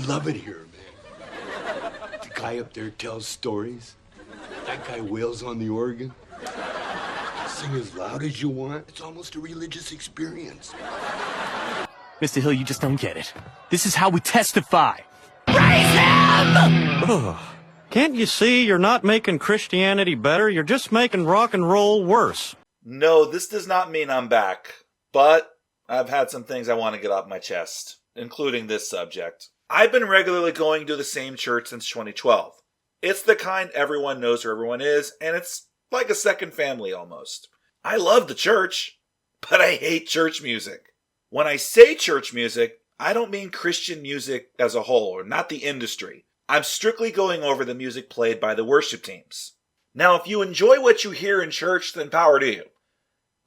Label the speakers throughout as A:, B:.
A: love it here, man. The guy up there tells stories. That guy wails on the organ. Sing as loud as you want. It's almost a religious experience.
B: Mr. Hill, you just don't get it. This is how we testify. Raise him!
C: Ugh. Can't you see you're not making Christianity better? You're just making rock and roll worse.
D: No, this does not mean I'm back. But I've had some things I want to get off my chest, including this subject. I've been regularly going to the same church since 2012. It's the kind everyone knows where everyone is, and it's like a second family almost. I love the church, but I hate church music. When I say church music, I don't mean Christian music as a whole, or not the industry. I'm strictly going over the music played by the worship teams. Now, if you enjoy what you hear in church, then power to you.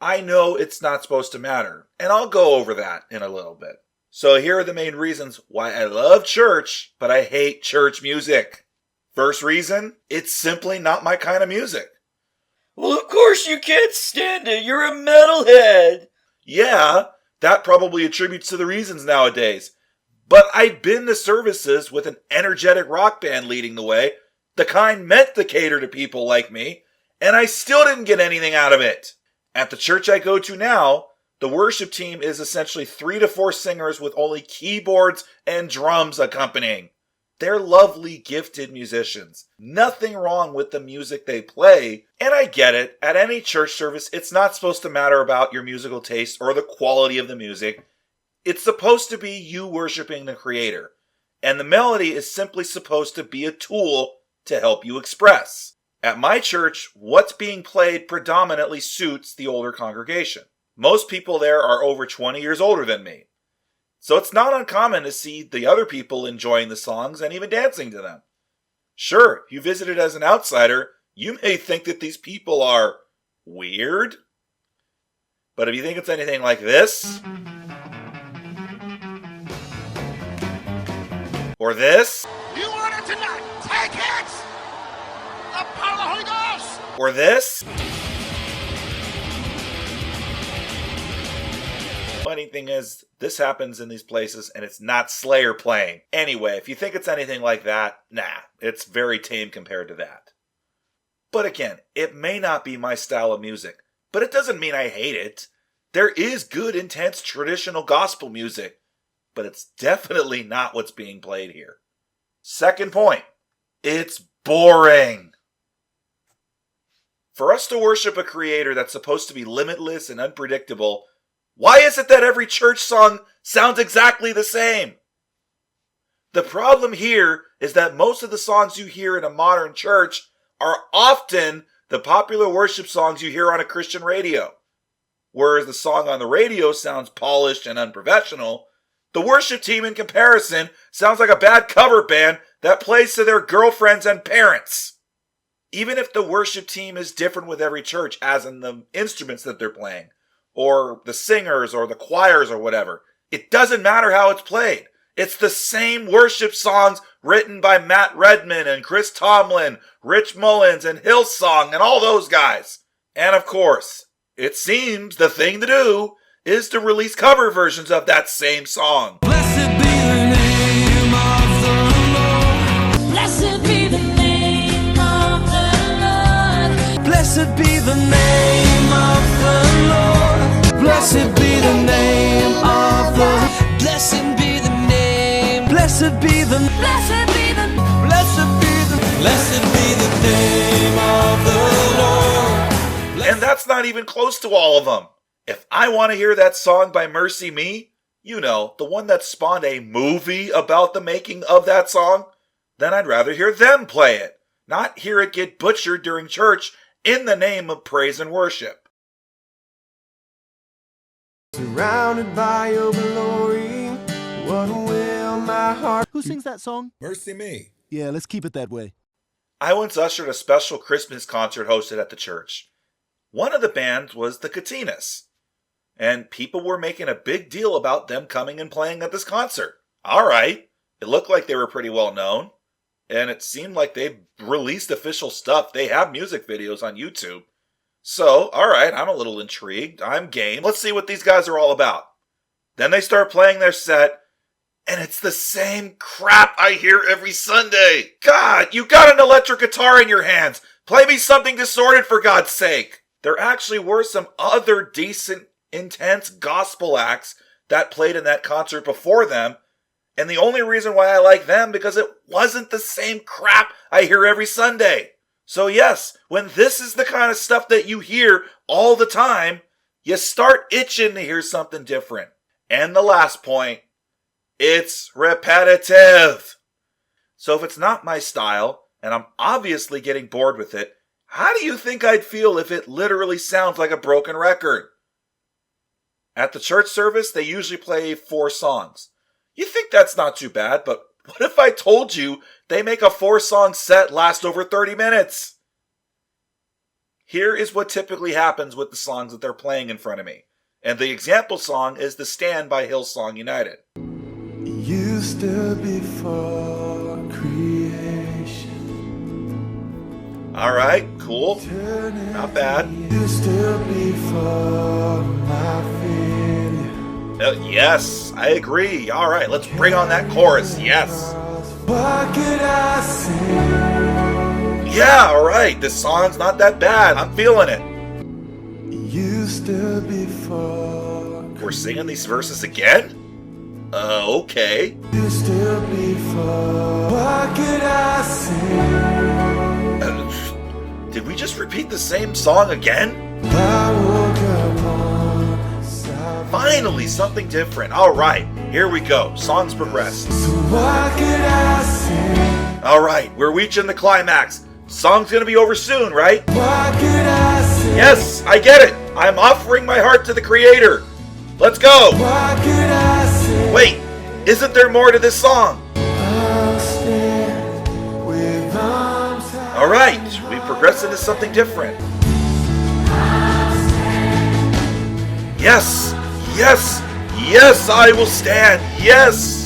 D: I know it's not supposed to matter, and I'll go over that in a little bit. So here are the main reasons why I love church, but I hate church music. First reason, it's simply not my kind of music.
E: Well, of course you can't stand it. You're a metalhead.
D: Yeah, that probably attributes to the reasons nowadays. But I've been to services with an energetic rock band leading the way, the kind meant to cater to people like me, and I still didn't get anything out of it. At the church I go to now, the worship team is essentially 3 to 4 singers with only keyboards and drums accompanying. They're lovely, gifted musicians. Nothing wrong with the music they play, and I get it. At any church service, it's not supposed to matter about your musical taste or the quality of the music. It's supposed to be you worshiping the Creator, and the melody is simply supposed to be a tool to help you express. At my church, what's being played predominantly suits the older congregation. Most people there are over 20 years older than me. So it's not uncommon to see the other people enjoying the songs and even dancing to them. Sure, if you visited as an outsider, you may think that these people are weird. But if you think it's anything like this, or this,
F: You want it tonight? Take it! The power of the Holy Ghost!
D: or this. Funny thing is, this happens in these places and it's not Slayer playing. Anyway, if you think it's anything like that, nah, it's very tame compared to that. But again, it may not be my style of music, but it doesn't mean I hate it. There is good, intense, traditional gospel music, but it's definitely not what's being played here. Second point, it's boring. For us to worship a creator that's supposed to be limitless and unpredictable, why is it that every church song sounds exactly the same? The problem here is that most of the songs you hear in a modern church are often the popular worship songs you hear on a Christian radio. Whereas the song on the radio sounds polished and unprofessional, the worship team in comparison sounds like a bad cover band that plays to their girlfriends and parents. Even if the worship team is different with every church, as in the instruments that they're playing, or the singers, or the choirs, or whatever. It doesn't matter how it's played. It's the same worship songs written by Matt Redman and Chris Tomlin, Rich Mullins and Hillsong and all those guys. And of course, it seems the thing to do is to release cover versions of that same song.
G: Blessed be the name of the Lord. Blessed be the name of the Lord. Blessed be the name of the Lord. Blessed be the name of the. Blessed be the name. Blessed be the. Blessed be the. Blessed be the. Blessed be the name of the Lord.
D: And that's not even close to all of them. If I want to hear that song by Mercy Me, you know, the one that spawned a movie about the making of that song, then I'd rather hear them play it, not hear it get butchered during church in the name of praise and worship.
H: Surrounded by your glory, what will my heart...
I: Who sings that song?
J: Mercy Me.
I: Yeah, let's keep it that way.
D: I once ushered a special Christmas concert hosted at the church. One of the bands was the Katinas, and people were making a big deal about them coming and playing at this concert. All right, it looked like they were pretty well known, and it seemed like they released official stuff. They have music videos on YouTube. So, alright, I'm a little intrigued. I'm game. Let's see what these guys are all about. Then they start playing their set, And it's the same crap I hear every Sunday. God, you got an electric guitar in your hands. Play me something distorted for God's sake. There actually were some other decent, intense gospel acts that played in that concert before them. And the only reason why I like them because it wasn't the same crap I hear every Sunday. So yes, when this is the kind of stuff that you hear all the time, you start itching to hear something different. And the last point, it's repetitive. So if it's not my style, and I'm obviously getting bored with it, how do you think I'd feel if it literally sounds like a broken record? At the church service, they usually play 4 songs. You think that's not too bad, but what if I told you they make a 4-song set last over 30 minutes? Here is what typically happens with the songs that they're playing in front of me. And the example song is The Stand by Hillsong United.
H: Used to before creation.
D: Alright, cool. Not bad.
H: Used to before my failure.
D: Yes, I agree. Alright, let's bring on that chorus. Yes.
H: What could I say?
D: Yeah, alright. This song's not that bad. I'm feeling it.
H: Used to before.
D: We're singing these verses again? Okay.
H: Used to before. What could I say?
D: Did we just repeat the same song again?
H: I woke up on Sabbath.
D: Finally, something different. Alright, here we go. Songs progress.
H: So what could I say?
D: Alright, we're reaching the climax. Song's gonna be over soon, right?
H: What could I say?
D: Yes, I get it. I'm offering my heart to the Creator. Let's go.
H: What could I say?
D: Wait, isn't there more to this song?
H: I'll stand with arms high.
D: Alright, we progress into something different. Yes, yes, yes, I will stand. Yes.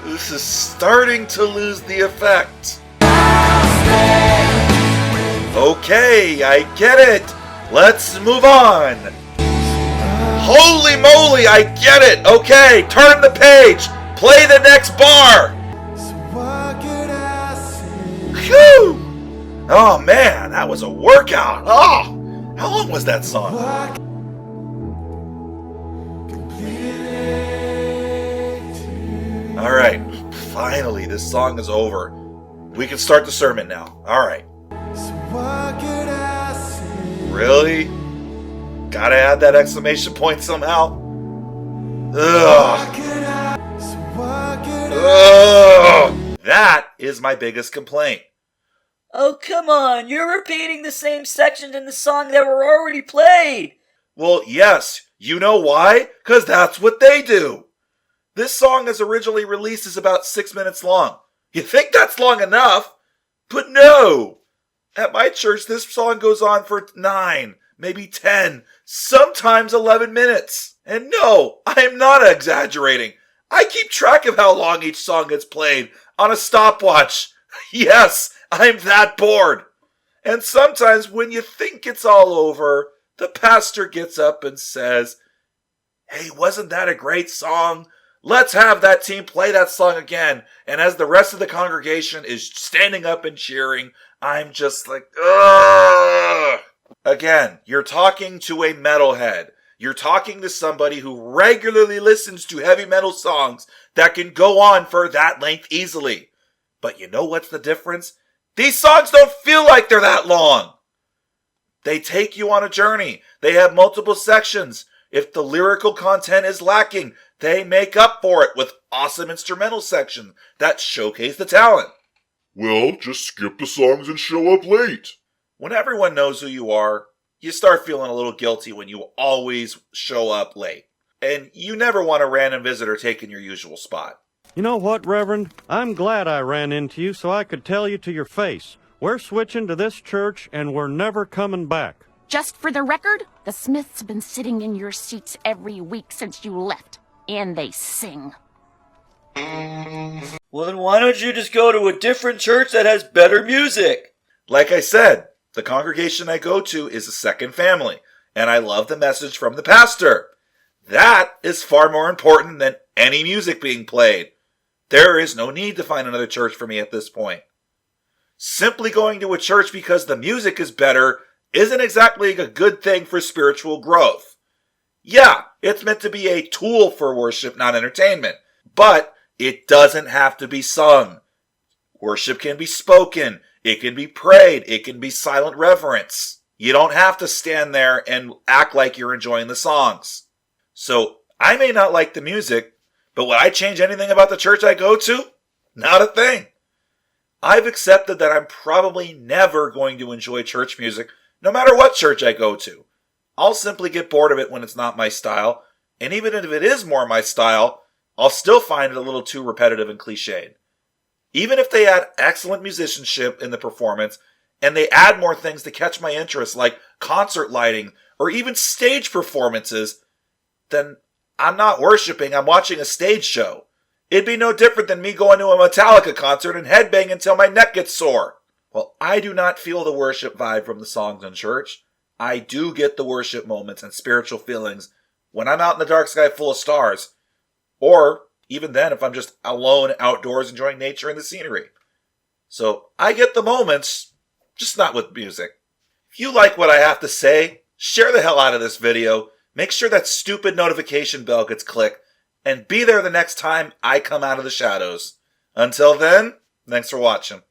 D: This is starting to lose the effect. Okay, I get it. Let's move on. Holy moly, I get it. Okay, turn the page. Play the next bar.
H: So what could I say?
D: Phew! Oh man, that was a workout. Oh, how long was that song? All right, finally, this song is over. We can start the sermon now. All right.
H: So what could I say?
D: Really? Gotta add that exclamation point somehow. Ugh.
H: So what could I
D: Ugh. That is my biggest complaint.
E: Oh, come on. You're repeating the same sections in the song that were already played.
D: Well, yes. You know why? Because that's what they do. This song as originally released is about 6 minutes long. You think that's long enough? But no! At my church, this song goes on for 9, maybe 10, sometimes 11 minutes. And no, I am not exaggerating. I keep track of how long each song gets played on a stopwatch. Yes, I'm that bored. And sometimes when you think it's all over, the pastor gets up and says, "Hey, wasn't that a great song? Let's have that team play that song again." And as the rest of the congregation is standing up and cheering, I'm just like, ugh. Again, you're talking to a metalhead. You're talking to somebody who regularly listens to heavy metal songs that can go on for that length easily. But you know what's the difference? These songs don't feel like they're that long. They take you on a journey. They have multiple sections. If the lyrical content is lacking, they make up for it with awesome instrumental sections that showcase the talent.
J: Well, just skip the songs and show up late.
D: When everyone knows who you are, you start feeling a little guilty when you always show up late. And you never want a random visitor taking your usual spot.
C: You know what, Reverend? I'm glad I ran into you so I could tell you to your face. We're switching to this church and we're never coming back.
K: Just for the record, the Smiths have been sitting in your seats every week since you left. And they sing.
E: Well, then why don't you just go to a different church that has better music?
D: Like I said, the congregation I go to is a second family, and I love the message from the pastor. That is far more important than any music being played. There is no need to find another church for me at this point. Simply going to a church because the music is better isn't exactly a good thing for spiritual growth. Yeah, it's meant to be a tool for worship, not entertainment. But it doesn't have to be sung. Worship can be spoken. It can be prayed. It can be silent reverence. You don't have to stand there and act like you're enjoying the songs. So I may not like the music, but would I change anything about the church I go to? Not a thing. I've accepted that I'm probably never going to enjoy church music, no matter what church I go to. I'll simply get bored of it when it's not my style, and even if it is more my style, I'll still find it a little too repetitive and cliched. Even if they add excellent musicianship in the performance, and they add more things to catch my interest, like concert lighting or even stage performances, then I'm not worshiping, I'm watching a stage show. It'd be no different than me going to a Metallica concert and headbanging until my neck gets sore. Well, I do not feel the worship vibe from the songs in church. I do get the worship moments and spiritual feelings when I'm out in the dark sky full of stars. Or even then, if I'm just alone outdoors enjoying nature and the scenery. So I get the moments, just not with music. If you like what I have to say, share the hell out of this video. Make sure that stupid notification bell gets clicked. And be there the next time I come out of the shadows. Until then, thanks for watching.